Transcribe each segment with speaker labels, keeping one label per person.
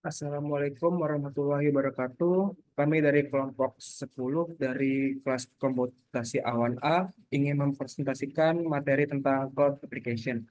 Speaker 1: Assalamualaikum warahmatullahi wabarakatuh. Kami dari kelompok 10 dari kelas komputasi awan A ingin mempresentasikan materi tentang cloud application.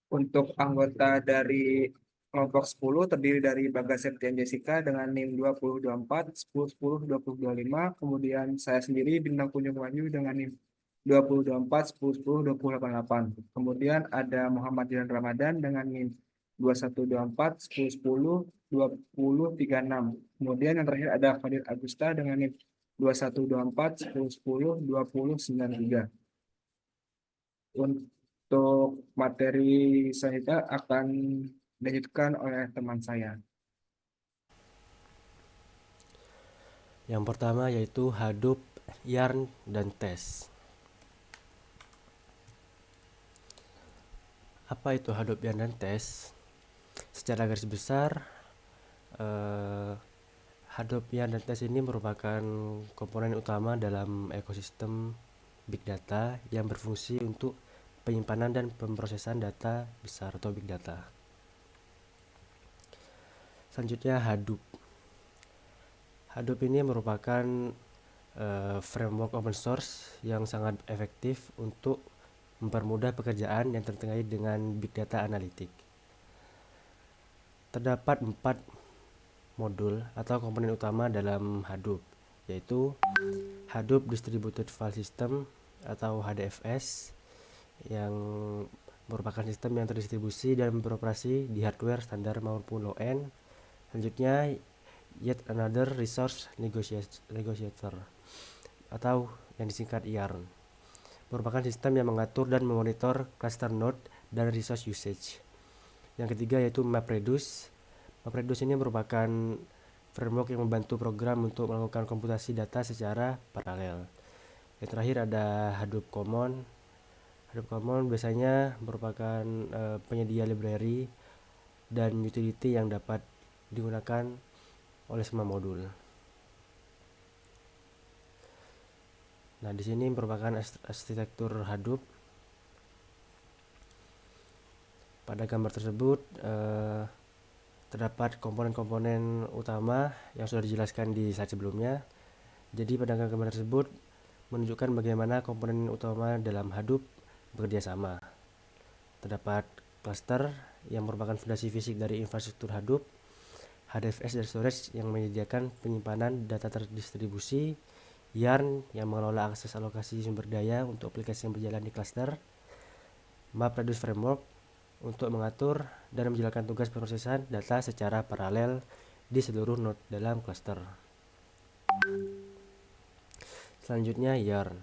Speaker 1: Untuk anggota dari kelompok 10 terdiri dari Bagas Septian Jessica dengan NIM 2024, 10, 10, 2025. Kemudian saya sendiri Bintang Kunjung Wahyu dengan NIM 2024, 10, 10, 2088. Kemudian ada Muhammad Dilan Ramadan dengan NIM 2124, 10, 10, 2036. Kemudian yang terakhir ada Fadil Agusta dengan NIM 2124, 10, 10, 2093. Untuk materi selanjutnya akan dilanjutkan oleh teman saya.
Speaker 2: Yang pertama yaitu Hadoop, Yarn, dan Test. Apa itu Hadoop, Yarn, dan Test? Secara garis besar, eh, Hadoop, Yarn, dan Test ini merupakan komponen utama dalam ekosistem Big Data yang berfungsi untuk penyimpanan dan pemrosesan data besar atau Big Data. Selanjutnya Hadoop. Hadoop ini merupakan framework open source yang sangat efektif untuk mempermudah pekerjaan yang terkait dengan big data analitik. Terdapat 4 modul atau komponen utama dalam Hadoop, yaitu Hadoop Distributed File System atau HDFS yang merupakan sistem yang terdistribusi dan beroperasi di hardware standar maupun low-end. Selanjutnya, Yet Another Resource Negotiator atau yang disingkat YARN, merupakan sistem yang mengatur dan memonitor cluster node dan resource usage. Yang ketiga yaitu MapReduce. MapReduce ini merupakan framework yang membantu program untuk melakukan komputasi data secara paralel. Yang terakhir ada Hadoop Common. Hadoop Common biasanya merupakan penyedia library dan utility yang dapat digunakan oleh semua modul. Nah, di sini merupakan arsitektur Hadoop. Pada gambar tersebut terdapat komponen-komponen utama yang sudah dijelaskan di slide sebelumnya. Jadi pada gambar tersebut menunjukkan bagaimana komponen utama dalam Hadoop bekerja sama. Terdapat cluster yang merupakan fondasi fisik dari infrastruktur Hadoop, HDFS dan storage yang menyediakan penyimpanan data terdistribusi, Yarn yang mengelola akses alokasi sumber daya untuk aplikasi yang berjalan di cluster, MapReduce Framework untuk mengatur dan menjalankan tugas pemrosesan data secara paralel di seluruh node dalam cluster. Selanjutnya Yarn.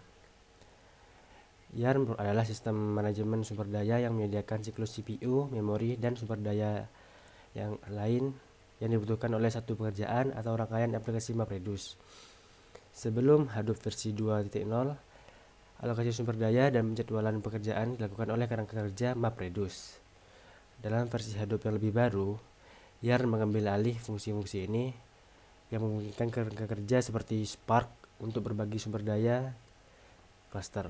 Speaker 2: Yarn adalah sistem manajemen sumber daya yang menyediakan siklus CPU, memori, dan sumber daya yang lain yang dibutuhkan oleh satu pekerjaan atau rangkaian aplikasi MapReduce. Sebelum Hadoop versi 2.0, alokasi sumber daya dan penjadwalan pekerjaan dilakukan oleh kerangka kerja MapReduce. Dalam versi Hadoop yang lebih baru, Yarn mengambil alih fungsi-fungsi ini yang memungkinkan kerangka kerja seperti Spark untuk berbagi sumber daya cluster.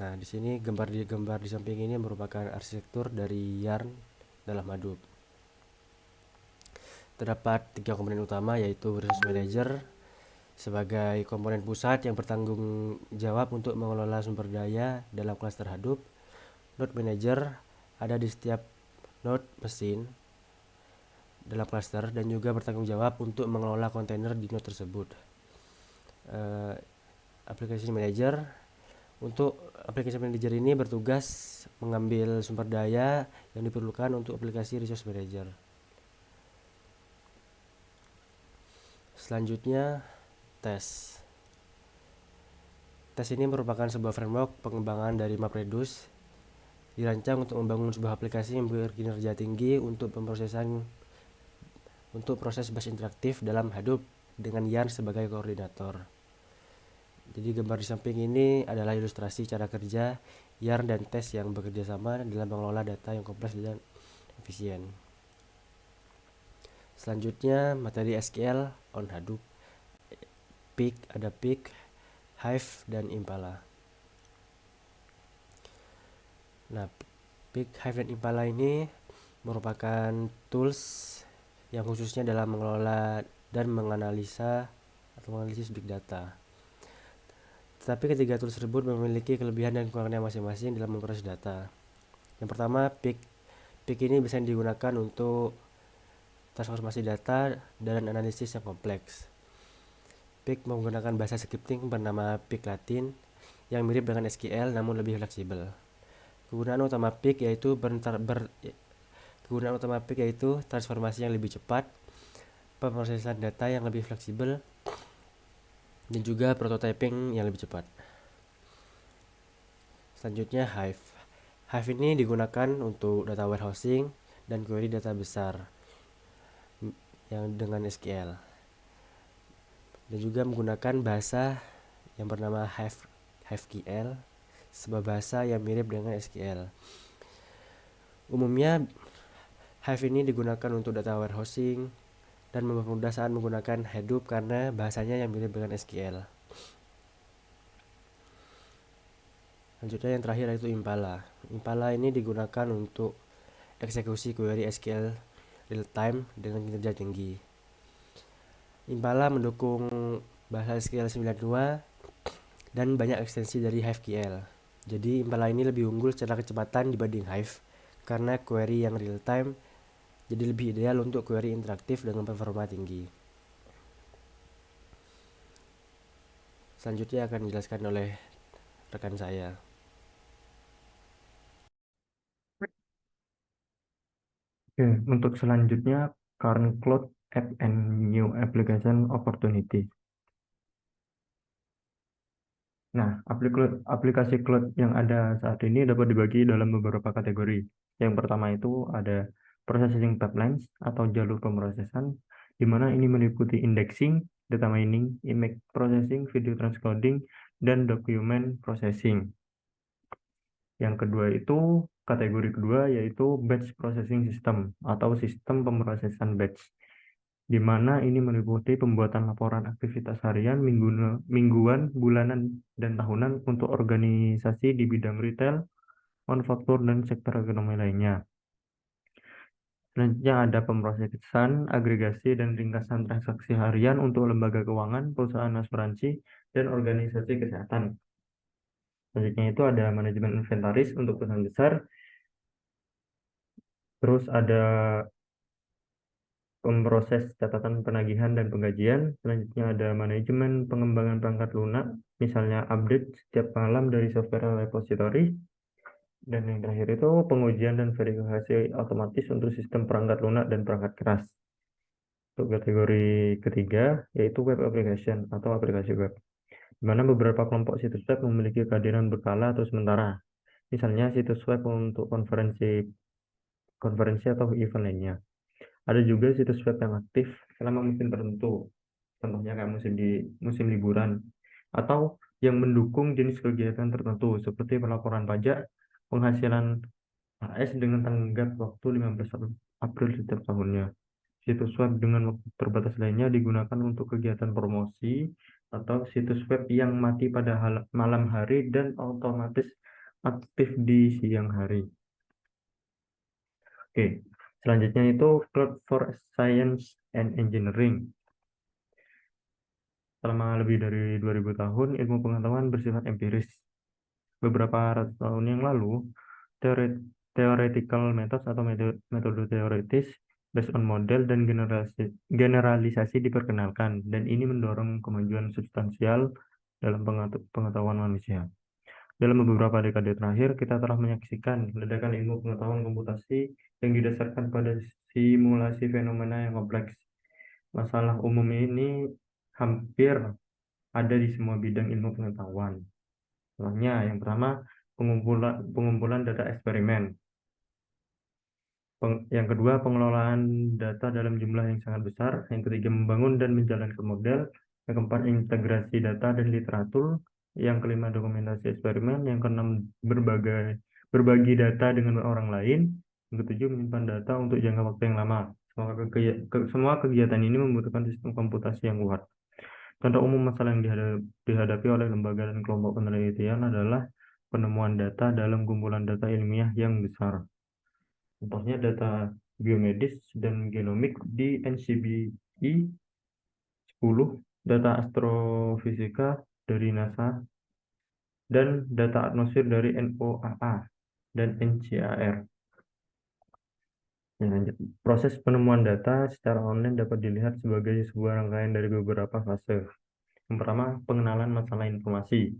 Speaker 2: Nah, di sini gambar di samping ini merupakan arsitektur dari Yarn dalam Hadoop. Terdapat 3 komponen utama yaitu Resource Manager sebagai komponen pusat yang bertanggung jawab untuk mengelola sumber daya dalam cluster Hadoop. Node Manager ada di setiap node mesin dalam cluster dan juga bertanggung jawab untuk mengelola kontainer di node tersebut. Application Manager, untuk aplikasi manager ini bertugas mengambil sumber daya yang diperlukan untuk aplikasi resource manager. Selanjutnya, tes. Tes ini merupakan sebuah framework pengembangan dari MapReduce, dirancang untuk membangun sebuah aplikasi yang berkinerja tinggi untuk proses bash interaktif dalam Hadoop dengan Yarn sebagai koordinator. Jadi gambar di samping ini adalah ilustrasi cara kerja Yarn dan Test yang bekerja sama dalam mengelola data yang kompleks dan efisien. Selanjutnya materi SQL on Hadoop. Ada Peak, Hive, dan Impala. Nah, Big Hive dan Impala ini merupakan tools yang khususnya dalam mengelola dan menganalisa atau menganalisis big data. Tetapi ketiga tools tersebut memiliki kelebihan dan kekurangannya masing-masing dalam memproses data. Yang pertama, Big ini bisa digunakan untuk transformasi data dan analisis yang kompleks. Big menggunakan bahasa scripting bernama Big Latin yang mirip dengan SQL namun lebih fleksibel. Kegunaan utama Big yaitu transformasi yang lebih cepat, pemrosesan data yang lebih fleksibel, dan juga prototyping yang lebih cepat. Selanjutnya Hive. Hive ini digunakan untuk data warehousing dan query data besar yang dengan SQL. Dan juga menggunakan bahasa yang bernama HiveQL, sebuah bahasa yang mirip dengan SQL. Umumnya Hive ini digunakan untuk data warehousing dan mempermudah saat menggunakan Hadoop karena bahasanya yang mirip dengan SQL. Selanjutnya yang terakhir yaitu Impala. Impala ini digunakan untuk eksekusi query SQL real time dengan kinerja tinggi. Impala mendukung bahasa SQL 9.2 dan banyak ekstensi dari HiveQL. Jadi Impala ini lebih unggul secara kecepatan dibanding Hive karena query yang real time, jadi lebih ideal untuk query interaktif dengan performa tinggi. Selanjutnya akan dijelaskan oleh rekan saya.
Speaker 3: Oke, untuk selanjutnya current cloud app and new application opportunity. Nah, aplikasi cloud yang ada saat ini dapat dibagi dalam beberapa kategori. Yang pertama itu ada processing pipelines atau jalur pemrosesan, di mana ini meliputi indexing, data mining, image processing, video transcoding, dan document processing. Yang kedua itu kategori kedua yaitu batch processing system atau sistem pemrosesan batch, di mana ini meliputi pembuatan laporan aktivitas harian, mingguan, bulanan, dan tahunan untuk organisasi di bidang retail, manufaktur, dan sektor ekonomi lainnya. Selanjutnya ada pemrosesan, agregasi, dan ringkasan transaksi harian untuk lembaga keuangan, perusahaan asuransi, dan organisasi kesehatan. Selanjutnya itu ada manajemen inventaris untuk perusahaan besar. Terus ada pemproses catatan penagihan dan penggajian. Selanjutnya ada manajemen pengembangan perangkat lunak, misalnya update setiap malam dari software repository. Dan yang terakhir itu pengujian dan verifikasi otomatis untuk sistem perangkat lunak dan perangkat keras. Untuk kategori ketiga yaitu web application atau aplikasi web, di mana beberapa kelompok situs web memiliki kehadiran berkala atau sementara. Misalnya situs web untuk konferensi atau event lainnya. Ada juga situs web yang aktif selama musim tertentu, contohnya kayak musim liburan, atau yang mendukung jenis kegiatan tertentu seperti pelaporan pajak, penghasilan AS dengan tenggat waktu 15 April setiap tahunnya. Situs web dengan waktu terbatas lainnya digunakan untuk kegiatan promosi atau situs web yang mati pada malam hari dan otomatis aktif di siang hari. Oke, selanjutnya itu Cloud for Science and Engineering. Selama lebih dari 2000 tahun, ilmu pengetahuan bersifat empiris. Beberapa ratus tahun yang lalu, theoretical methods atau metode teoritis based on model dan generalisasi diperkenalkan, dan ini mendorong kemajuan substansial dalam pengetahuan manusia. Dalam beberapa dekade terakhir, kita telah menyaksikan ledakan ilmu pengetahuan komputasi yang didasarkan pada simulasi fenomena yang kompleks. Masalah umum ini hampir ada di semua bidang ilmu pengetahuan. Contohnya, yang pertama, pengumpulan data eksperimen. Yang kedua, pengelolaan data dalam jumlah yang sangat besar. Yang ketiga, membangun dan menjalankan model. Yang keempat, integrasi data dan literatur. Yang kelima, dokumentasi eksperimen. Yang keenam, berbagi data dengan orang lain. Yang ketujuh, menyimpan data untuk jangka waktu yang lama. Semua kegiatan ini membutuhkan sistem komputasi yang kuat. Contoh umum masalah yang dihadapi oleh lembaga dan kelompok penelitian adalah penemuan data dalam kumpulan data ilmiah yang besar. Contohnya data biomedis dan genomik di NCBI 10, data astrofisika dari NASA, dan data atmosfer dari NOAA dan NCAR. Lanjut. Proses penemuan data secara online dapat dilihat sebagai sebuah rangkaian dari beberapa fase. Yang pertama, pengenalan masalah informasi.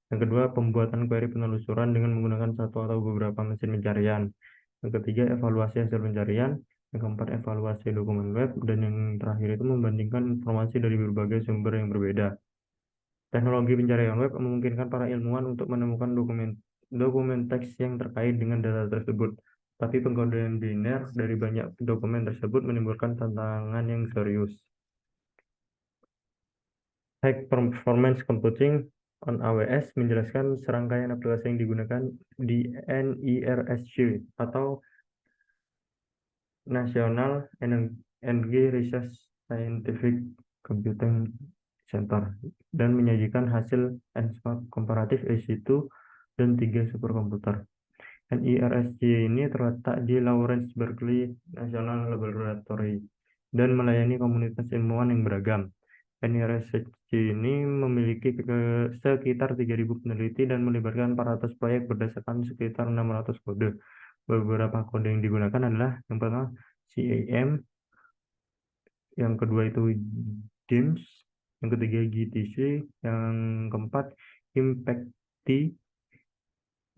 Speaker 3: Yang kedua, pembuatan query penelusuran dengan menggunakan satu atau beberapa mesin pencarian. Yang ketiga, evaluasi hasil pencarian. Yang keempat, evaluasi dokumen web. Dan yang terakhir itu membandingkan informasi dari berbagai sumber yang berbeda. Teknologi pencarian web memungkinkan para ilmuwan untuk menemukan dokumen teks yang terkait dengan data tersebut. Tapi pengkodean biner dari banyak dokumen tersebut menimbulkan tantangan yang serius. High Performance Computing on AWS menjelaskan serangkaian aplikasi yang digunakan di NIRSC atau National Energy Research Scientific Computing Center dan menyajikan hasil benchmark komparatif EC2 dan 3 superkomputer. NIRSC ini terletak di Lawrence Berkeley National Laboratory dan melayani komunitas ilmuwan yang beragam. NIRSC ini memiliki sekitar 3.000 peneliti dan melibatkan 400 proyek berdasarkan sekitar 600 kode. Beberapa kode yang digunakan adalah yang pertama CAM, yang kedua itu DIMS, yang ketiga GTC, yang keempat IMPACT,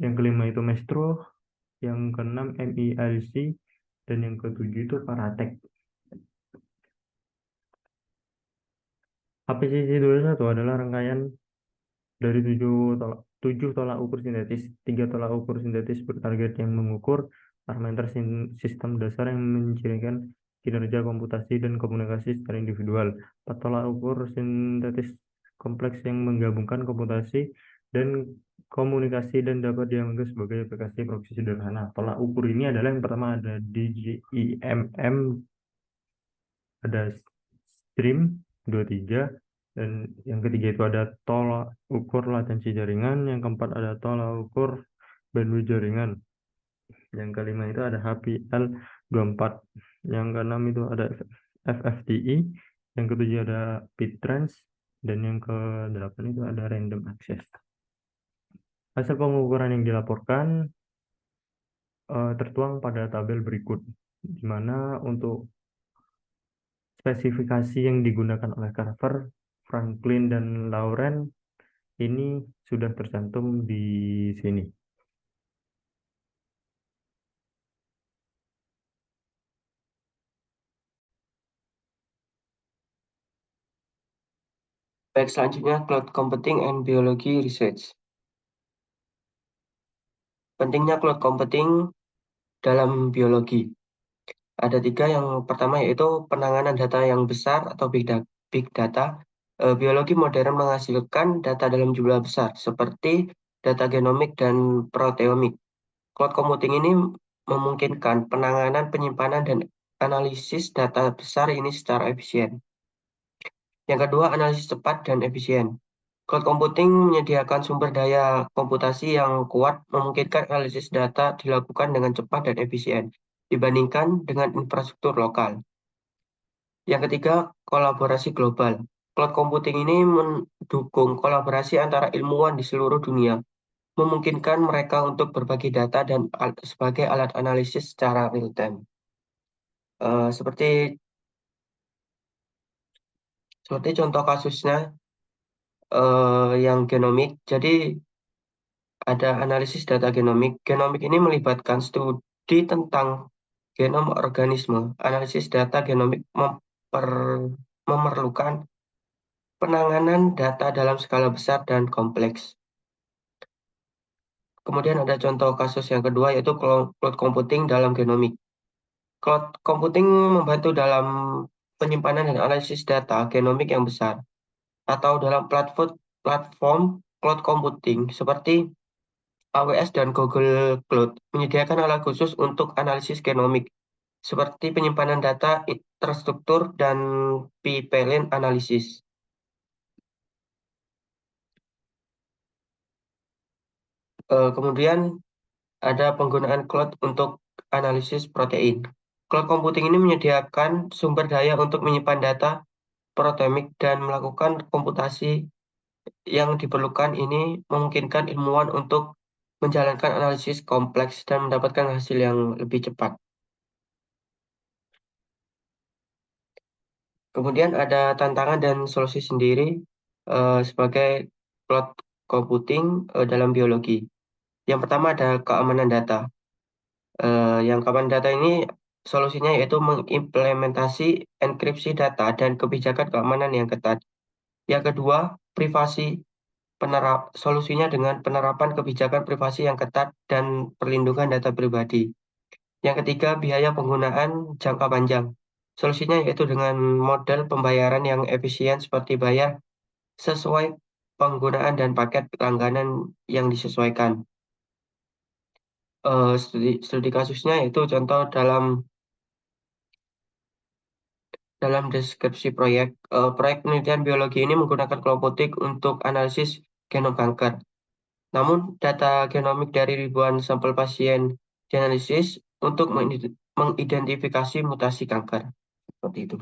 Speaker 3: yang kelima itu Maestro, yang keenam MILC, dan yang ketujuh itu Paratek. APCC 21 adalah rangkaian dari 7 tolak ukur sintetis. 3 tolak ukur sintetis bertarget yang mengukur parameter sistem dasar yang mencirikan kinerja komputasi dan komunikasi secara individual. 4 tolak ukur sintetis kompleks yang menggabungkan komputasi dan komunikasi dan dapat dianggap sebagai aplikasi proksi sederhana. Tolak ukur ini adalah yang pertama ada DGIMM, ada stream 23, dan yang ketiga itu ada tolak ukur latensi jaringan, yang keempat ada tolak ukur bandwidth jaringan, yang kelima itu ada HPL24, yang keenam itu ada FFTI, yang ketujuh ada PITRANS, dan yang kedelapan itu ada random access. Hasil pengukuran yang dilaporkan tertuang pada tabel berikut, di mana untuk spesifikasi yang digunakan oleh Carver, Franklin, dan Lauren ini sudah tercantum di sini.
Speaker 4: Baik, selanjutnya Cloud Computing and Biology Research. Pentingnya cloud computing dalam biologi. Ada 3, yang pertama yaitu penanganan data yang besar atau big data. Biologi modern menghasilkan data dalam jumlah besar, seperti data genomik dan proteomik. Cloud computing ini memungkinkan penanganan, penyimpanan, dan analisis data besar ini secara efisien. Yang kedua, analisis cepat dan efisien. Cloud computing menyediakan sumber daya komputasi yang kuat, memungkinkan analisis data dilakukan dengan cepat dan efisien dibandingkan dengan infrastruktur lokal. Yang ketiga, kolaborasi global. Cloud computing ini mendukung kolaborasi antara ilmuwan di seluruh dunia, memungkinkan mereka untuk berbagi data dan sebagai alat analisis secara real-time. Seperti contoh kasusnya yang genomik. Jadi ada analisis data genomik. Genomik ini melibatkan studi tentang genom organisme. Analisis data genomik memerlukan penanganan data dalam skala besar dan kompleks. Kemudian ada contoh kasus yang kedua, yaitu cloud computing dalam genomik. Cloud computing membantu dalam penyimpanan dan analisis data genomik yang besar, atau dalam platform cloud computing seperti AWS dan Google Cloud menyediakan alat khusus untuk analisis genomik, seperti penyimpanan data terstruktur dan pipeline analisis. Kemudian ada penggunaan cloud untuk analisis protein. Cloud computing ini menyediakan sumber daya untuk menyimpan data proteomik dan melakukan komputasi yang diperlukan. Ini memungkinkan ilmuwan untuk menjalankan analisis kompleks dan mendapatkan hasil yang lebih cepat. Kemudian ada tantangan dan solusi sendiri sebagai cloud computing dalam biologi. Yang pertama ada keamanan data. Yang keamanan data ini solusinya yaitu mengimplementasi enkripsi data dan kebijakan keamanan yang ketat. Yang kedua, privasi. Solusinya dengan penerapan kebijakan privasi yang ketat dan perlindungan data pribadi. Yang ketiga, biaya penggunaan jangka panjang. Solusinya yaitu dengan model pembayaran yang efisien seperti bayar sesuai penggunaan dan paket langganan yang disesuaikan. Studi kasusnya itu contoh dalam deskripsi proyek. Proyek penelitian biologi ini menggunakan klopotik untuk analisis genom kanker. Namun, data genomik dari ribuan sampel pasien dianalisis untuk mengidentifikasi mutasi kanker. Seperti itu.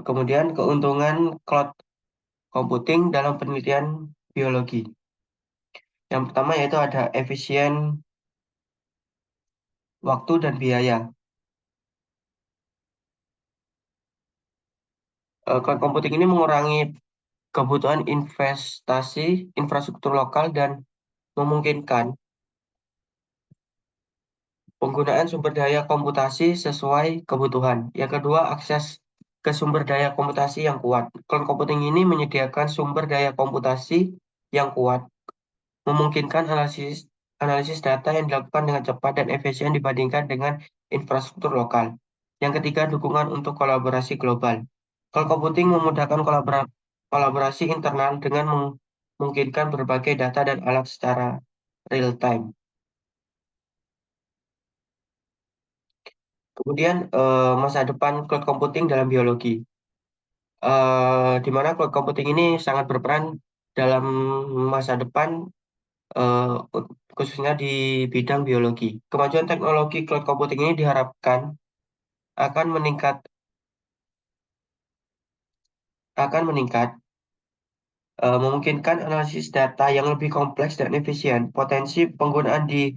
Speaker 4: Kemudian keuntungan cloud computing dalam penelitian biologi. Yang pertama yaitu ada efisien waktu dan biaya. Cloud computing ini mengurangi kebutuhan investasi infrastruktur lokal dan memungkinkan penggunaan sumber daya komputasi sesuai kebutuhan. Yang kedua, akses ke sumber daya komputasi yang kuat. Cloud computing ini menyediakan sumber daya komputasi yang kuat, memungkinkan analisis data yang dilakukan dengan cepat dan efisien dibandingkan dengan infrastruktur lokal. Yang ketiga, dukungan untuk kolaborasi global. Cloud computing memudahkan kolaborasi internal dengan memungkinkan berbagai data dan alat secara real time. Kemudian masa depan cloud computing dalam biologi. Di mana cloud computing ini sangat berperan dalam masa depan khususnya di bidang biologi. Kemajuan teknologi cloud computing ini diharapkan akan meningkat, memungkinkan analisis data yang lebih kompleks dan efisien. Potensi penggunaan di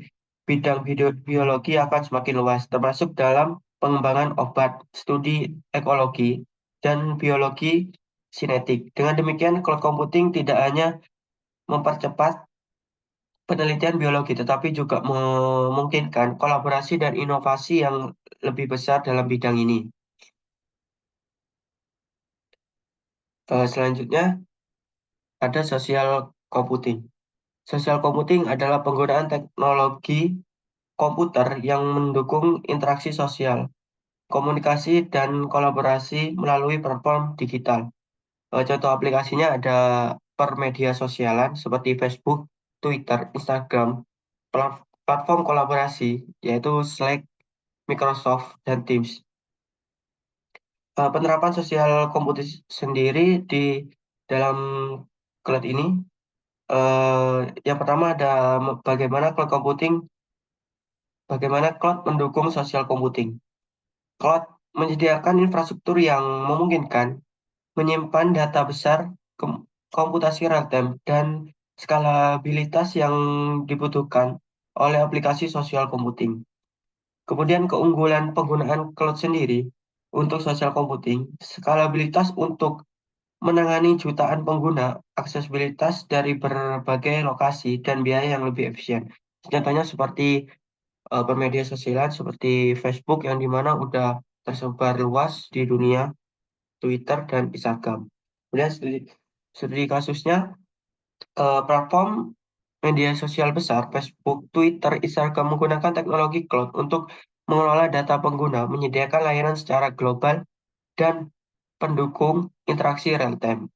Speaker 4: bidang biologi akan semakin luas, termasuk dalam pengembangan obat, studi ekologi, dan biologi sinetik. Dengan demikian, cloud computing tidak hanya mempercepat penelitian biologi, tetapi juga memungkinkan kolaborasi dan inovasi yang lebih besar dalam bidang ini. Selanjutnya, ada social computing. Social computing adalah penggunaan teknologi komputer yang mendukung interaksi sosial, komunikasi, dan kolaborasi melalui platform digital. Contoh aplikasinya ada permedia sosialan seperti Facebook, Twitter, Instagram, platform kolaborasi yaitu Slack, Microsoft, dan Teams. Penerapan sosial komputing sendiri di dalam cloud ini, yang pertama ada bagaimana cloud mendukung sosial computing. Cloud menyediakan infrastruktur yang memungkinkan menyimpan data besar, komputasi real-time, dan skalabilitas yang dibutuhkan oleh aplikasi sosial computing. Kemudian keunggulan penggunaan cloud sendiri untuk social computing, skalabilitas untuk menangani jutaan pengguna, aksesibilitas dari berbagai lokasi, dan biaya yang lebih efisien. Contohnya seperti bermedia sosial seperti Facebook yang dimana udah tersebar luas di dunia, Twitter, dan Instagram. Kemudian studi kasusnya, platform media sosial besar, Facebook, Twitter, Instagram menggunakan teknologi cloud untuk mengelola data pengguna, menyediakan layanan secara global, dan pendukung interaksi real-time.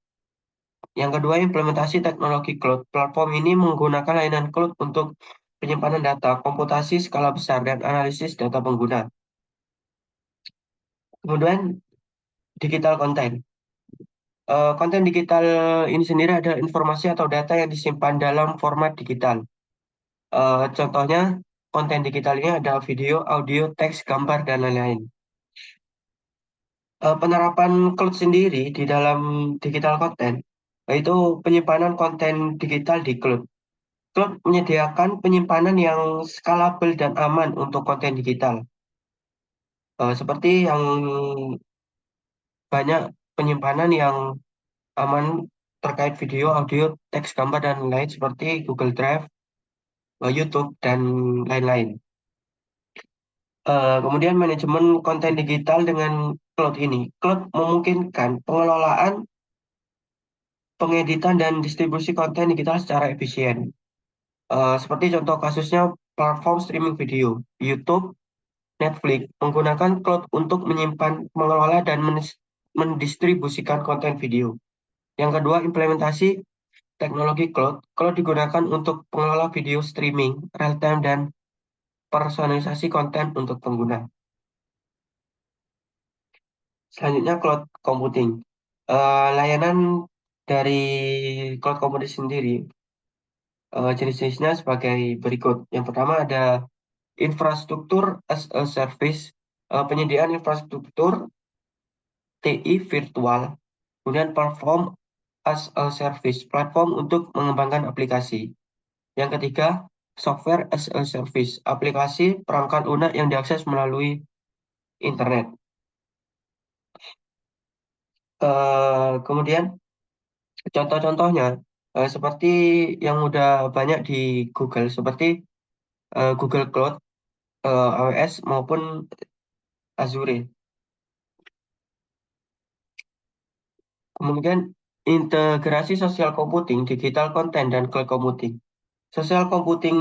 Speaker 4: Yang kedua, implementasi teknologi cloud. Platform ini menggunakan layanan cloud untuk penyimpanan data, komputasi skala besar, dan analisis data pengguna. Kemudian, digital content. Konten digital ini sendiri adalah informasi atau data yang disimpan dalam format digital. Contohnya, konten digital ini ada video, audio, teks, gambar, dan lain-lain. Penerapan cloud sendiri di dalam digital content, yaitu penyimpanan konten digital di cloud. Cloud menyediakan penyimpanan yang scalable dan aman untuk konten digital. Seperti yang banyak penyimpanan yang aman terkait video, audio, teks, gambar, dan lain seperti Google Drive, YouTube, dan lain-lain. Kemudian manajemen konten digital dengan cloud ini. Cloud memungkinkan pengelolaan, pengeditan, dan distribusi konten digital secara efisien. Seperti contoh kasusnya platform streaming video, YouTube, Netflix, menggunakan cloud untuk menyimpan, mengelola, dan mendistribusikan konten video. Yang kedua, implementasi teknologi cloud. Cloud digunakan untuk pengelola video streaming, real-time, dan personalisasi konten untuk pengguna. Selanjutnya, cloud computing. Layanan dari cloud computing sendiri, jenis-jenisnya sebagai berikut. Yang pertama ada infrastruktur as a service, penyediaan infrastruktur TI virtual, kemudian platform as a service, platform untuk mengembangkan aplikasi. Yang ketiga, software as a service, aplikasi perangkat lunak yang diakses melalui internet. Kemudian contoh-contohnya seperti yang udah banyak di Google, seperti Google Cloud, AWS maupun Azure. Kemudian integrasi sosial computing, digital content, dan cloud computing. Sosial computing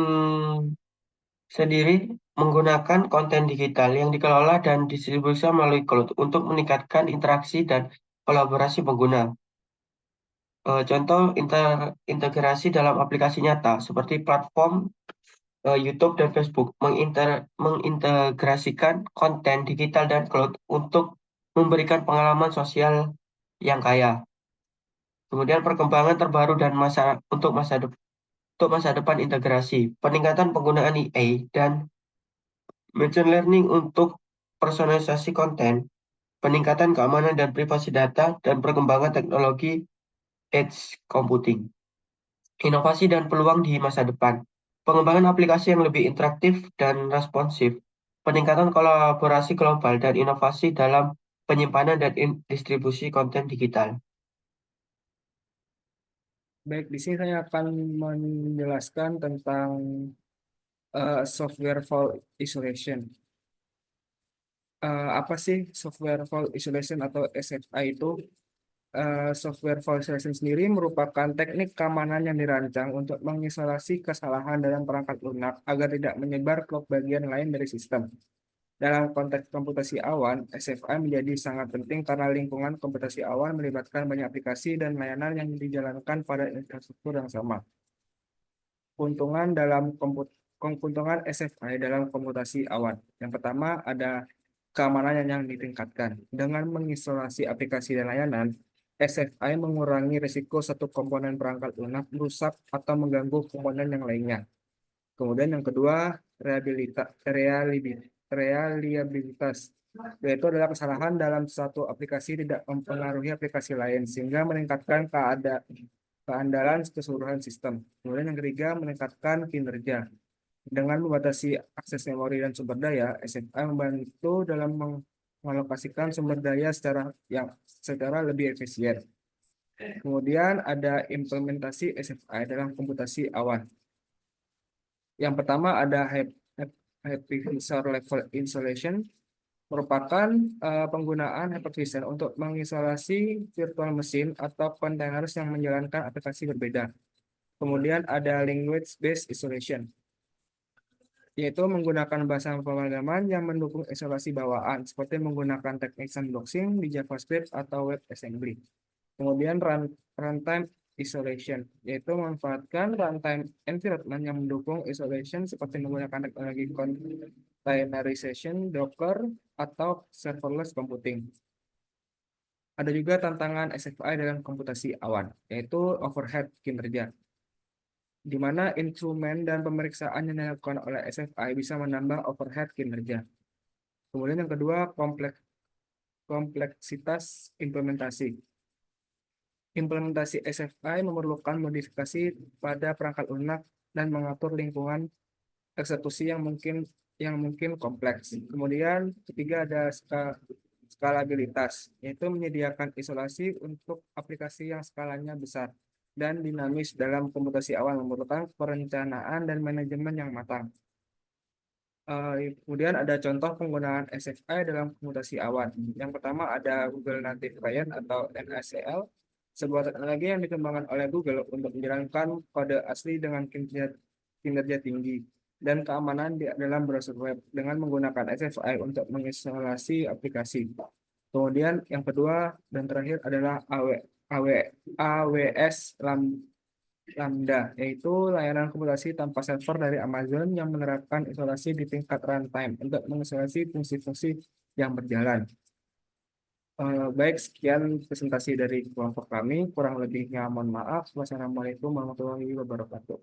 Speaker 4: sendiri menggunakan konten digital yang dikelola dan distribusi melalui cloud untuk meningkatkan interaksi dan kolaborasi pengguna. Contoh integrasi dalam aplikasi nyata seperti platform YouTube dan Facebook mengintegrasikan konten digital dan cloud untuk memberikan pengalaman sosial yang kaya. Kemudian perkembangan terbaru dan untuk masa depan integrasi, peningkatan penggunaan AI dan machine learning untuk personalisasi konten, peningkatan keamanan dan privasi data, dan perkembangan teknologi edge computing. Inovasi dan peluang di masa depan, pengembangan aplikasi yang lebih interaktif dan responsif, peningkatan kolaborasi global, dan inovasi dalam penyimpanan dan distribusi konten digital.
Speaker 1: Baik, di sini saya akan menjelaskan tentang software fault isolation. Apa sih software fault isolation atau SFI itu? Software fault isolation sendiri merupakan teknik keamanan yang dirancang untuk mengisolasi kesalahan dalam perangkat lunak agar tidak menyebar ke bagian lain dari sistem. Dalam konteks komputasi awan, SFI menjadi sangat penting karena lingkungan komputasi awan melibatkan banyak aplikasi dan layanan yang dijalankan pada infrastruktur yang sama. Keuntungan SFI dalam komputasi awan. Yang pertama ada keamanan yang ditingkatkan. Dengan mengisolasi aplikasi dan layanan, SFI mengurangi risiko satu komponen perangkat lunak merusak atau mengganggu komponen yang lainnya. Kemudian yang kedua, reliabilitas, yaitu adalah kesalahan dalam satu aplikasi tidak mempengaruhi aplikasi lain, sehingga meningkatkan keandalan keseluruhan sistem. Kemudian yang ketiga, meningkatkan kinerja. Dengan membatasi akses memori dan sumber daya, SFI membantu dalam mengalokasikan sumber daya secara lebih efisien. Kemudian ada implementasi SFI dalam komputasi awan. Yang pertama ada hypervisor level insulation, merupakan penggunaan hypervisor untuk mengisolasi virtual mesin atau containers yang menjalankan aplikasi berbeda. Kemudian ada language based isolation, yaitu menggunakan bahasa pemrograman yang mendukung isolasi bawaan, seperti menggunakan teknik sandboxing di JavaScript atau WebAssembly. Kemudian runtime isolation, yaitu memanfaatkan runtime environment yang mendukung isolation seperti menggunakan teknologi containerization, Docker, atau serverless computing. Ada juga tantangan SFI dalam komputasi awan, yaitu overhead kinerja, di mana instrumen dan pemeriksaan yang dilakukan oleh SFI bisa menambah overhead kinerja. Kemudian yang kedua, kompleksitas implementasi. Implementasi SFI memerlukan modifikasi pada perangkat lunak dan mengatur lingkungan eksekusi yang mungkin kompleks. Kemudian ketiga ada skalabilitas, yaitu menyediakan isolasi untuk aplikasi yang skalanya besar dan dinamis dalam komputasi awal memerlukan perencanaan dan manajemen yang matang. Kemudian ada contoh penggunaan SFI dalam komputasi awan. Yang pertama ada Google Native Client atau NaCl, sebuah teknologi yang dikembangkan oleh Google untuk menjalankan kode asli dengan kinerja tinggi dan keamanan di dalam browser web dengan menggunakan SFI untuk mengisolasi aplikasi. Kemudian yang kedua dan terakhir adalah AWS Lambda, yaitu layanan komputasi tanpa server dari Amazon yang menerapkan isolasi di tingkat runtime untuk mengisolasi fungsi-fungsi yang berjalan. Baik, sekian presentasi dari kelompok kami. Kurang lebihnya mohon maaf. Wassalamualaikum warahmatullahi wabarakatuh.